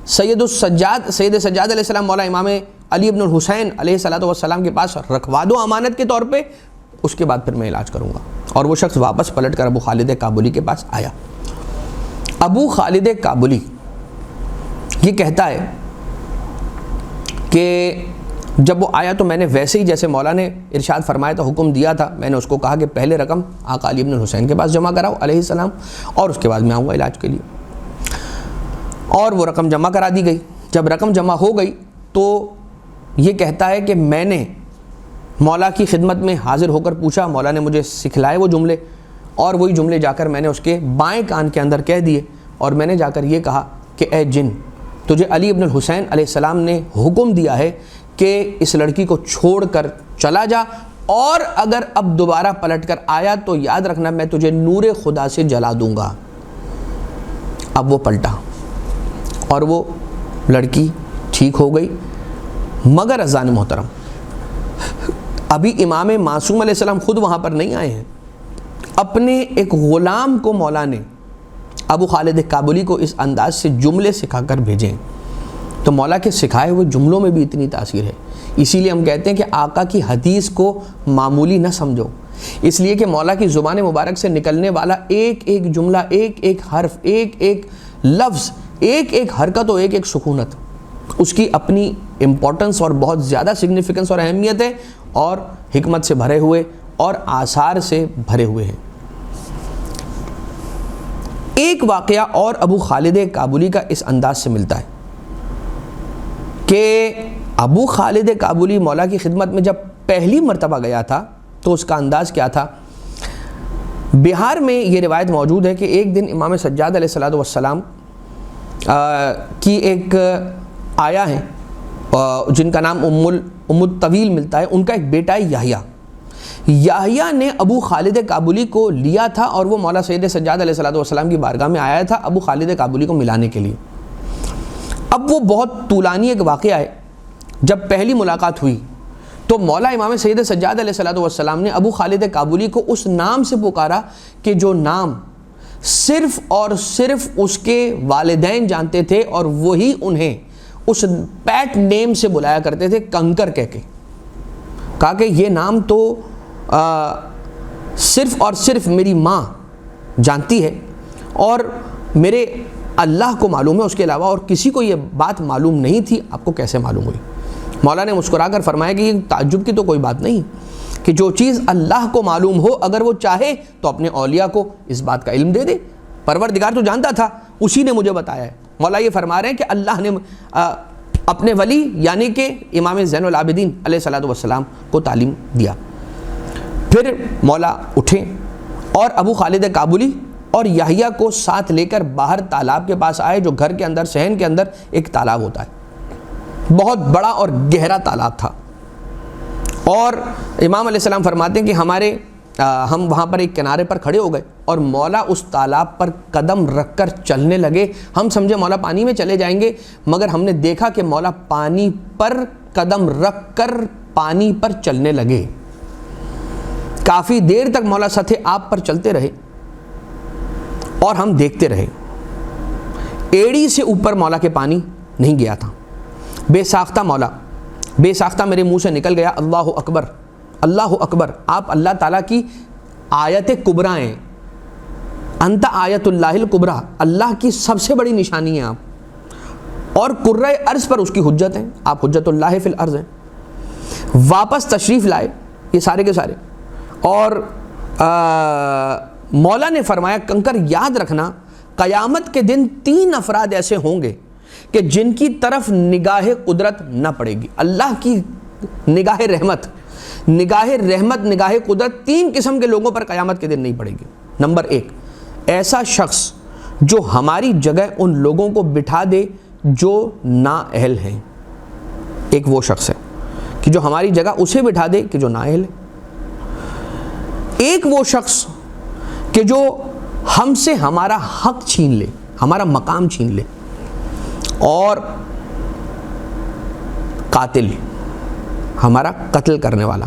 سید سجاد علیہ السلام مولا امام علی ابن الحسین علیہ السلام کے پاس رکھوا دو امانت کے طور پہ، اس کے بعد پھر میں علاج کروں گا. اور وہ شخص واپس پلٹ کر ابو خالد کابلی کے پاس آیا. ابو خالد کابلی یہ کہتا ہے کہ جب وہ آیا تو میں نے ویسے ہی جیسے مولا نے ارشاد فرمایا تھا، حکم دیا تھا، میں نے اس کو کہا کہ پہلے رقم آقا علی ابن الحسین کے پاس جمع کراؤ علیہ السلام، اور اس کے بعد میں آؤں گا علاج کے لیے. اور وہ رقم جمع کرا دی گئی. جب رقم جمع ہو گئی تو یہ کہتا ہے کہ میں نے مولا کی خدمت میں حاضر ہو کر پوچھا، مولا نے مجھے سکھلائے وہ جملے، اور وہی جملے جا کر میں نے اس کے بائیں کان کے اندر کہہ دیے، اور میں نے جا کر یہ کہا کہ اے جن، تجھے علی ابن الحسین علیہ السلام نے حکم دیا ہے کہ اس لڑکی کو چھوڑ کر چلا جا، اور اگر اب دوبارہ پلٹ کر آیا تو یاد رکھنا میں تجھے نور خدا سے جلا دوں گا. اب وہ پلٹا اور وہ لڑکی ٹھیک ہو گئی. مگر اذان محترم، ابھی امام معصوم علیہ السلام خود وہاں پر نہیں آئے ہیں. اپنے ایک غلام کو مولا نے ابو خالد کابلی کو اس انداز سے جملے سکھا کر بھیجیں. تو مولا کے سکھائے ہوئے جملوں میں بھی اتنی تاثیر ہے. اسی لیے ہم کہتے ہیں کہ آقا کی حدیث کو معمولی نہ سمجھو، اس لیے کہ مولا کی زبان مبارک سے نکلنے والا ایک ایک جملہ، ایک ایک حرف، ایک ایک لفظ، ایک ایک حرکت و ایک ایک سکونت، اس کی اپنی امپورٹنس اور بہت زیادہ سگنیفیکنس اور اہمیت ہے، اور حکمت سے بھرے ہوئے اور آثار سے بھرے ہوئے ہیں. ایک واقعہ اور ابو خالد کابلی کا اس انداز سے ملتا ہے کہ ابو خالد کابلی مولا کی خدمت میں جب پہلی مرتبہ گیا تھا تو اس کا انداز کیا تھا. بہار میں یہ روایت موجود ہے کہ ایک دن امام سجاد علیہ السلام کی ایک آیا ہیں جن کا نام ام الطویل ملتا ہے، ان کا ایک بیٹا ہے یحییٰ نے ابو خالد کابلی کو لیا تھا، اور وہ مولا سید سجاد علیہ السلام کی بارگاہ میں آیا تھا ابو خالد کابلی کو ملانے کے لیے. اب وہ بہت طولانی ایک واقعہ ہے. جب پہلی ملاقات ہوئی تو مولا امام سید سجاد علیہ السلام نے ابو خالد کابلی کو اس نام سے پکارا کہ جو نام صرف اور صرف اس کے والدین جانتے تھے، اور وہی انہیں اس پیٹ نیم سے بلایا کرتے تھے، کنکر کہہ کے. کہا کہ یہ نام تو صرف اور صرف میری ماں جانتی ہے، اور میرے اللہ کو معلوم ہے، اس کے علاوہ اور کسی کو یہ بات معلوم نہیں تھی. آپ کو کیسے معلوم ہوئی؟ مولا نے مسکرا کر فرمایا کہ یہ تعجب کی تو کوئی بات نہیں کہ جو چیز اللہ کو معلوم ہو، اگر وہ چاہے تو اپنے اولیاء کو اس بات کا علم دے دے. پروردگار تو جانتا تھا، اسی نے مجھے بتایا ہے. مولا یہ فرما رہے ہیں کہ اللہ نے اپنے ولی یعنی کہ امام زین العابدین علیہ السلام کو تعلیم دیا. پھر مولا اٹھے اور ابو خالد کابلی اور یحییٰ کو ساتھ لے کر باہر تالاب کے پاس آئے، جو گھر کے اندر صحن کے اندر ایک تالاب ہوتا ہے، بہت بڑا اور گہرا تالاب تھا. اور امام علیہ السلام فرماتے ہیں کہ ہم وہاں پر ایک کنارے پر کھڑے ہو گئے، اور مولا اس تالاب پر قدم رکھ کر چلنے لگے. ہم سمجھے مولا پانی میں چلے جائیں گے، مگر ہم نے دیکھا کہ مولا پانی پر قدم رکھ کر پانی پر چلنے لگے. کافی دیر تک مولا سطح آب پر چلتے رہے اور ہم دیکھتے رہے. ایڑی سے اوپر مولا کے پانی نہیں گیا تھا. بے ساختہ مولا، بے ساختہ میرے منہ سے نکل گیا اللہ اکبر، اللہ اکبر. آپ اللہ تعالیٰ کی آیت کبریٰ ہیں، انت آیت اللہ الکبریٰ، اللہ کی سب سے بڑی نشانی ہیں آپ، اور کرۂ ارض پر اس کی حجت ہیں، آپ حجت اللہ فی الارض ہیں. واپس تشریف لائے یہ سارے کے سارے، اور مولا نے فرمایا کنکر یاد رکھنا قیامت کے دن 3 افراد ایسے ہوں گے کہ جن کی طرف نگاہ قدرت نہ پڑے گی. اللہ کی نگاہ رحمت، نگاہ قدرت 3 قسم کے لوگوں پر قیامت کے دن نہیں پڑے گی. نمبر 1، ایسا شخص جو ہماری جگہ ان لوگوں کو بٹھا دے جو نااہل ہیں. ایک وہ شخص ہے کہ جو ہماری جگہ اسے بٹھا دے کہ جو نااہل ہے، ایک وہ شخص کہ جو ہم سے ہمارا حق چھین لے، ہمارا مقام چھین لے، اور قاتل، ہمارا قتل کرنے والا۔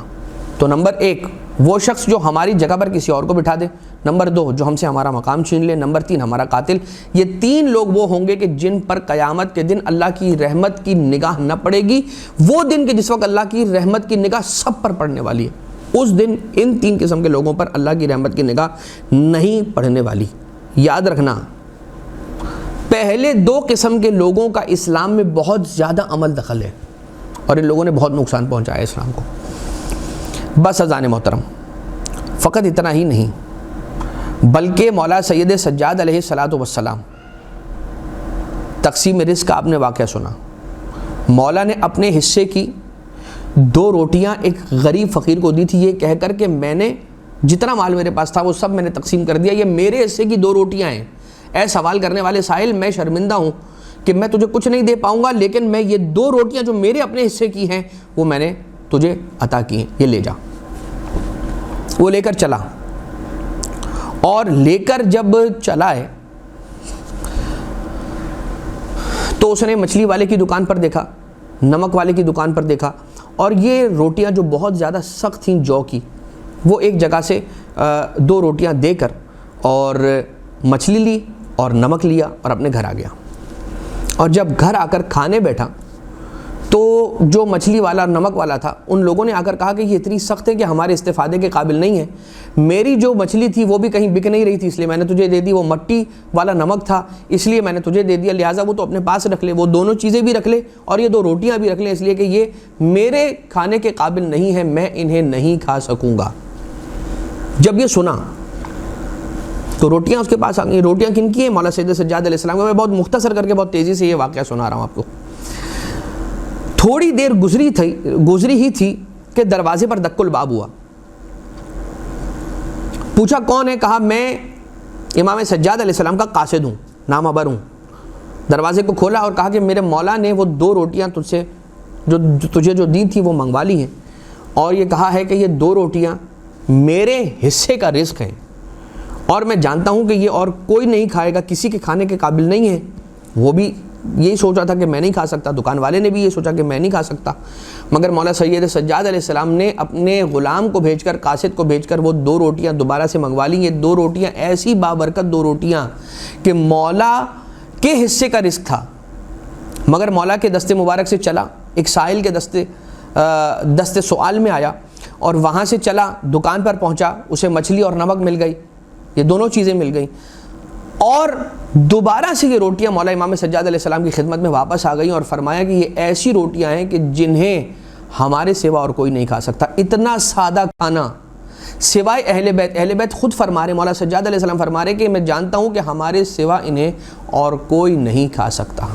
تو نمبر ایک وہ شخص جو ہماری جگہ پر کسی اور کو بٹھا دے، نمبر دو جو ہم سے ہمارا مقام چھین لے، نمبر تین ہمارا قاتل۔ یہ تین لوگ وہ ہوں گے کہ جن پر قیامت کے دن اللہ کی رحمت کی نگاہ نہ پڑے گی، وہ دن کہ جس وقت اللہ کی رحمت کی نگاہ سب پر پڑنے والی ہے، اس دن ان تین قسم کے لوگوں پر اللہ کی رحمت کی نگاہ نہیں پڑنے والی۔ یاد رکھنا، پہلے دو قسم کے لوگوں کا اسلام میں بہت زیادہ عمل دخل ہے اور ان لوگوں نے بہت نقصان پہنچایا اسلام کو۔ بس اذان محترم، فقط اتنا ہی نہیں بلکہ مولا سید سجاد علیہ الصلوۃ والسلام، تقسیم رزق کا آپ نے واقعہ سنا، مولا نے اپنے حصے کی 2 روٹیاں ایک غریب فقیر کو دی تھی، یہ کہہ کر کہ میں نے جتنا مال میرے پاس تھا وہ سب میں نے تقسیم کر دیا، یہ میرے حصے کی 2 روٹیاں ہیں۔ اے سوال کرنے والے سائل، میں شرمندہ ہوں کہ میں تجھے کچھ نہیں دے پاؤں گا، لیکن میں یہ 2 روٹیاں جو میرے اپنے حصے کی ہیں وہ میں نے تجھے عطا کی ہیں، یہ لے جا۔ وہ لے کر چلا، اور لے کر جب چلا ہے تو اس نے مچھلی والے کی دکان پر دیکھا، نمک والے کی دکان پر دیکھا، اور یہ روٹیاں جو بہت زیادہ سخت تھیں جو کی، وہ ایک جگہ سے 2 روٹیاں دے کر اور مچھلی لی اور نمک لیا اور اپنے گھر آ گیا۔ اور جب گھر آ کر کھانے بیٹھا تو جو مچھلی والا اور نمک والا تھا، ان لوگوں نے آ کر کہا کہ یہ اتنی سخت ہے کہ ہمارے استفادے کے قابل نہیں ہے، میری جو مچھلی تھی وہ بھی کہیں بک نہیں رہی تھی اس لیے میں نے تجھے دے دی، وہ مٹی والا نمک تھا اس لیے میں نے تجھے دے دیا، لہٰذا وہ تو اپنے پاس رکھ لے، وہ دونوں چیزیں بھی رکھ لے اور یہ 2 روٹیاں بھی رکھ لیں، اس لیے کہ یہ میرے کھانے کے قابل نہیں ہے، میں انہیں نہیں کھا سکوں گا۔ جب یہ سنا تو روٹیاں اس کے پاس آ گئی۔ روٹیاں کن کی ہیں؟ مولا سید سجاد علیہ السلام کا۔ میں بہت مختصر کر کے بہت تیزی سے یہ واقعہ سنا رہا ہوں آپ کو۔ تھوڑی دیر گزری ہی تھی کہ دروازے پر دق الباب ہوا۔ پوچھا کون ہے؟ کہا میں امام سجاد علیہ السلام کا قاصد ہوں، نامور ہوں۔ دروازے کو کھولا اور کہا کہ میرے مولا نے وہ 2 روٹیاں تجھے جو دی تھی وہ منگوا لی ہیں، اور یہ کہا ہے کہ یہ 2 روٹیاں میرے حصے کا رزق ہیں، اور میں جانتا ہوں کہ یہ اور کوئی نہیں کھائے گا، کسی کے کھانے کے قابل نہیں ہے۔ وہ بھی یہی سوچا تھا کہ میں نہیں کھا سکتا، دکان والے نے بھی یہ سوچا کہ میں نہیں کھا سکتا، مگر مولا سید سجاد علیہ السلام نے اپنے غلام کو بھیج کر، قاصد کو بھیج کر وہ 2 روٹیاں دوبارہ سے منگوا لی۔ یہ 2 روٹیاں ایسی بابرکت 2 روٹیاں کہ مولا کے حصے کا رزق تھا، مگر مولا کے دستے مبارک سے چلا، ایک سائل کے دستے سوال میں آیا، اور وہاں سے چلا دکان پر پہنچا، اسے مچھلی اور نمک مل گئی، یہ دونوں چیزیں مل گئیں، اور دوبارہ سے یہ روٹیاں مولا امام سجاد علیہ السلام کی خدمت میں واپس آ گئیں، اور فرمایا کہ یہ ایسی روٹیاں ہیں کہ جنہیں ہمارے سوا اور کوئی نہیں کھا سکتا۔ اتنا سادہ کھانا سوائے اہل بیت خود فرما رہے، مولا سجاد علیہ السلام فرما رہے کہ میں جانتا ہوں کہ ہمارے سوا انہیں اور کوئی نہیں کھا سکتا۔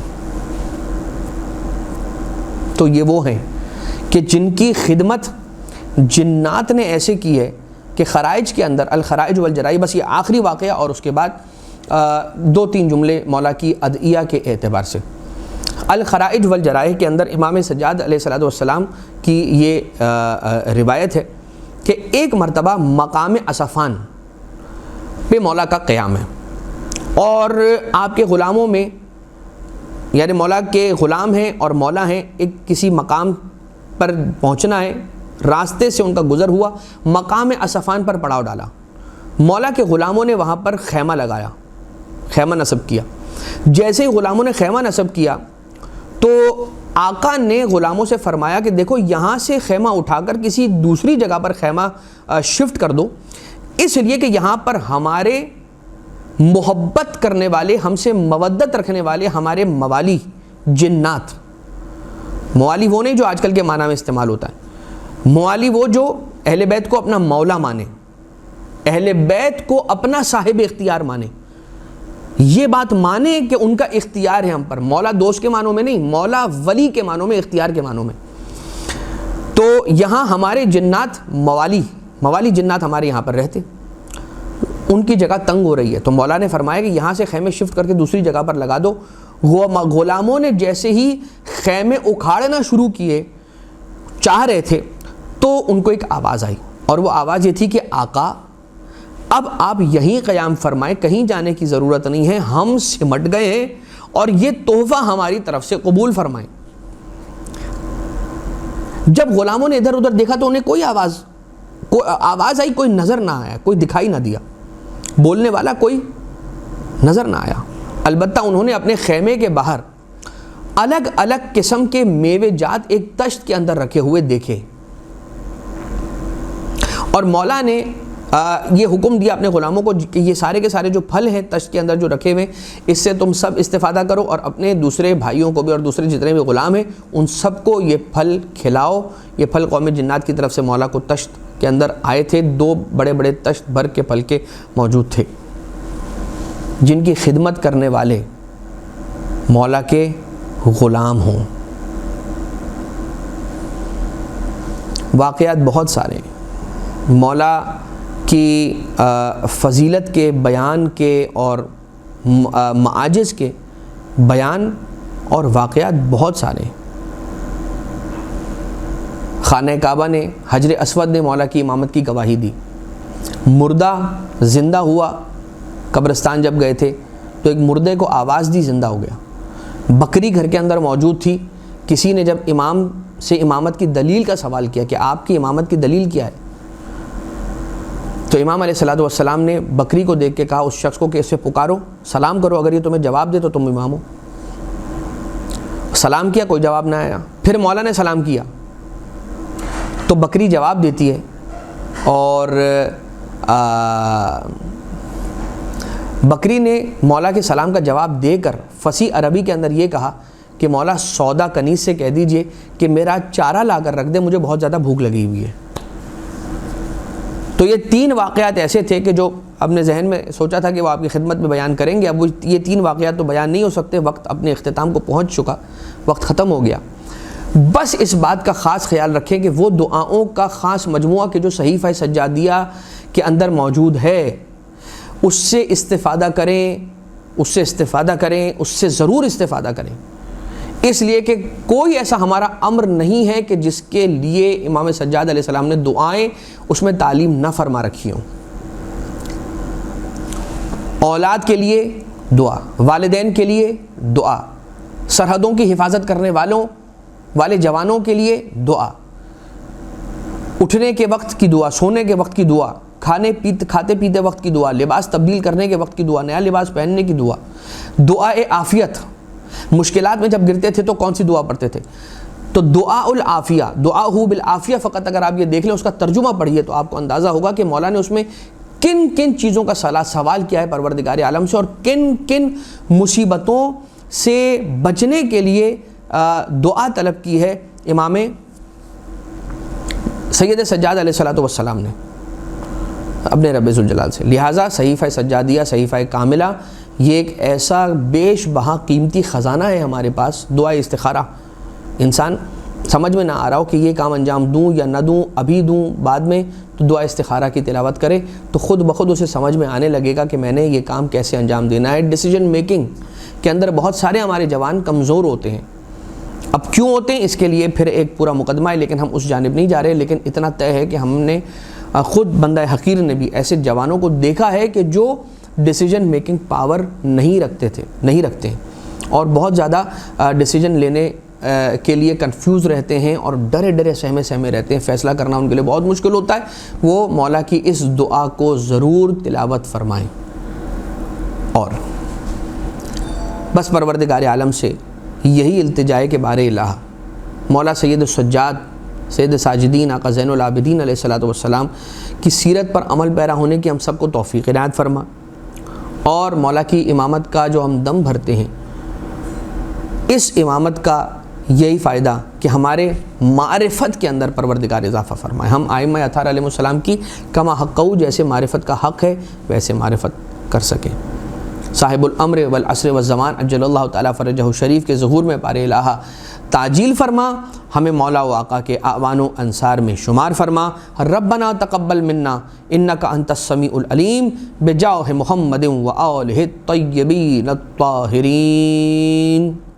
تو یہ وہ ہیں کہ جن کی خدمت جنات نے ایسے کی ہے کہ خرائج کے اندر، الخرائج والجرائح، بس یہ آخری واقعہ اور اس کے بعد 2-3 جملے مولا کی ادعیہ کے اعتبار سے۔ الخرائج والجرائح کے اندر امام سجاد علیہ الصلوۃ والسلام کی یہ روایت ہے کہ ایک مرتبہ مقام اصفان پہ مولا کا قیام ہے، اور آپ کے غلاموں میں، یعنی مولا کے غلام ہیں اور مولا ہیں، ایک کسی مقام پر پہنچنا ہے، راستے سے ان کا گزر ہوا، مقام اصفان پر پڑاؤ ڈالا، مولا کے غلاموں نے وہاں پر خیمہ لگایا، خیمہ نصب کیا۔ جیسے ہی غلاموں نے خیمہ نصب کیا تو آقا نے غلاموں سے فرمایا کہ دیکھو یہاں سے خیمہ اٹھا کر کسی دوسری جگہ پر خیمہ شفٹ کر دو، اس لیے کہ یہاں پر ہمارے محبت کرنے والے، ہم سے مودت رکھنے والے ہمارے موالی جنات، موالی وہ نہیں جو آج کل کے معنی میں استعمال ہوتا ہے، موالی وہ جو اہل بیت کو اپنا مولا مانے، اہل بیت کو اپنا صاحب اختیار مانے، یہ بات مانے کہ ان کا اختیار ہے ہم پر، مولا دوست کے معنوں میں نہیں، مولا ولی کے معنوں میں، اختیار کے معنوں میں۔ تو یہاں ہمارے جنات موالی جنات ہمارے یہاں پر رہتے، ان کی جگہ تنگ ہو رہی ہے، تو مولا نے فرمایا کہ یہاں سے خیمے شفٹ کر کے دوسری جگہ پر لگا دو، غلاموں نے جیسے ہی خیمے اکھاڑنا شروع کیے چاہ رہے تھے تو ان کو ایک آواز آئی، اور وہ آواز یہ تھی کہ آقا اب آپ یہیں قیام فرمائیں، کہیں جانے کی ضرورت نہیں ہے، ہم سمٹ گئے ہیں اور یہ تحفہ ہماری طرف سے قبول فرمائیں۔ جب غلاموں نے ادھر ادھر دیکھا تو انہیں کوئی آواز آئی، کوئی نظر نہ آیا، کوئی دکھائی نہ دیا، بولنے والا کوئی نظر نہ آیا۔ البتہ انہوں نے اپنے خیمے کے باہر الگ الگ قسم کے میوے جات ایک تشت کے اندر رکھے ہوئے دیکھے، اور مولا نے یہ حکم دیا اپنے غلاموں کو کہ یہ سارے کے سارے جو پھل ہیں تشت کے اندر جو رکھے ہوئے، اس سے تم سب استفادہ کرو، اور اپنے دوسرے بھائیوں کو بھی اور دوسرے جتنے بھی غلام ہیں ان سب کو یہ پھل کھلاؤ۔ یہ پھل قوم جنات کی طرف سے مولا کو تشت کے اندر آئے تھے، 2 بڑے بڑے تشت بھر کے پھل کے موجود تھے، جن کی خدمت کرنے والے مولا کے غلام ہوں۔ واقعات بہت سارے ہیں مولا کی فضیلت کے بیان کے اور معاجز کے بیان اور واقعات بہت سارے ہیں۔ خانہ کعبہ نے، حجر اسود نے مولا کی امامت کی گواہی دی، مردہ زندہ ہوا، قبرستان جب گئے تھے تو ایک مردے کو آواز دی، زندہ ہو گیا۔ بکری گھر کے اندر موجود تھی، کسی نے جب امام سے امامت کی دلیل کا سوال کیا کہ آپ کی امامت کی دلیل کیا ہے، تو امام علیہ الصلوۃ والسلام نے بکری کو دیکھ کے کہا اس شخص کو کہ اسے پکارو، سلام کرو، اگر یہ تمہیں جواب دے تو تم امام ہو۔ سلام کیا، کوئی جواب نہ آیا، پھر مولا نے سلام کیا تو بکری جواب دیتی ہے، اور بکری نے مولا کے سلام کا جواب دے کر فصیح عربی کے اندر یہ کہا کہ مولا سودا کنیز سے کہہ دیجئے کہ میرا چارہ لا کر رکھ دے، مجھے بہت زیادہ بھوک لگی ہوئی ہے۔ تو یہ 3 واقعات ایسے تھے کہ جو اپنے ذہن میں سوچا تھا کہ وہ آپ کی خدمت میں بیان کریں گے۔ اب وہ یہ 3 واقعات تو بیان نہیں ہو سکتے، وقت اپنے اختتام کو پہنچ چکا، وقت ختم ہو گیا۔ بس اس بات کا خاص خیال رکھیں کہ وہ دعاؤں کا خاص مجموعہ کہ جو صحیفہ سجادیہ کے اندر موجود ہے اس سے استفادہ کریں، اس سے ضرور استفادہ کریں، اس لیے کہ کوئی ایسا ہمارا امر نہیں ہے کہ جس کے لیے امام سجاد علیہ السلام نے دعائیں اس میں تعلیم نہ فرما رکھی ہوں۔ اولاد کے لیے دعا، والدین کے لیے دعا، سرحدوں کی حفاظت کرنے والے جوانوں کے لیے دعا، اٹھنے کے وقت کی دعا، سونے کے وقت کی دعا، کھاتے پیتے وقت کی دعا، لباس تبدیل کرنے کے وقت کی دعا، نیا لباس پہننے کی دعا، دعا عافیت، مشکلات میں جب گرتے تھے تو کون سی دعا پڑھتے تھے، تو دعا العافیہ، دعاء بالعافیہ فقط اگر آپ یہ دیکھ لیں، اس کا ترجمہ پڑھیے تو آپ کو اندازہ ہوگا کہ مولا نے اس میں کن کن چیزوں کا سوال کیا ہے پروردگار عالم سے، اور کن کن مصیبتوں سے بچنے کے لیے دعا طلب کی ہے امام سید سجاد علیہ الصلوۃ والسلام نے اپنے رب ذوالجلال سے۔ لہٰذا صحیفہ سجادیہ، صحیفہ کاملہ، یہ ایک ایسا بیش بہا قیمتی خزانہ ہے ہمارے پاس۔ دعا استخارہ، انسان سمجھ میں نہ آ رہا ہو کہ یہ کام انجام دوں یا نہ دوں، ابھی دوں بعد میں، تو دعا استخارہ کی تلاوت کرے تو خود بخود اسے سمجھ میں آنے لگے گا کہ میں نے یہ کام کیسے انجام دینا ہے۔ ڈیسیجن میکنگ کے اندر بہت سارے ہمارے جوان کمزور ہوتے ہیں۔ اب کیوں ہوتے ہیں اس کے لیے پھر ایک پورا مقدمہ ہے، لیکن ہم اس جانب نہیں جا رہے، لیکن اتنا طے ہے کہ ہم نے خود بندہ حقیر نے بھی ایسے جوانوں کو دیکھا ہے کہ جو ڈیسیجن میکنگ پاور نہیں رکھتے ہیں، اور بہت زیادہ ڈیسیجن لینے کے لیے کنفیوز رہتے ہیں اور ڈرے سہمے رہتے ہیں، فیصلہ کرنا ان کے لیے بہت مشکل ہوتا ہے۔ وہ مولا کی اس دعا کو ضرور تلاوت فرمائیں، اور بس پروردگار عالم سے یہی التجا ہے کہ بارے الہ مولا سید السجاد، سید ساجدین، آقا زین العابدین علیہ الصلوۃ والسلام کی سیرت پر عمل پیرا ہونے کی ہم سب کو توفیق عنایت فرما، اور مولا کی امامت کا جو ہم دم بھرتے ہیں، اس امامت کا یہی فائدہ کہ ہمارے معرفت کے اندر پروردگار اضافہ فرمائے، ہم ائمہ اطہار علیہ السلام کی کما حقہ جیسے معرفت کا حق ہے ویسے معرفت کر سکیں۔ صاحب الامر والعصر والزمان اجل اللہ تعالیٰ فرجہ شریف کے ظہور میں پار الہٰ تعجیل فرما، ہمیں مولا و آقا کے اعوان و انصار میں شمار فرما۔ ربنا تقبل منا انک انت السمیع العلیم بجاہ محمد و آلہ الطیبین الطاہرین۔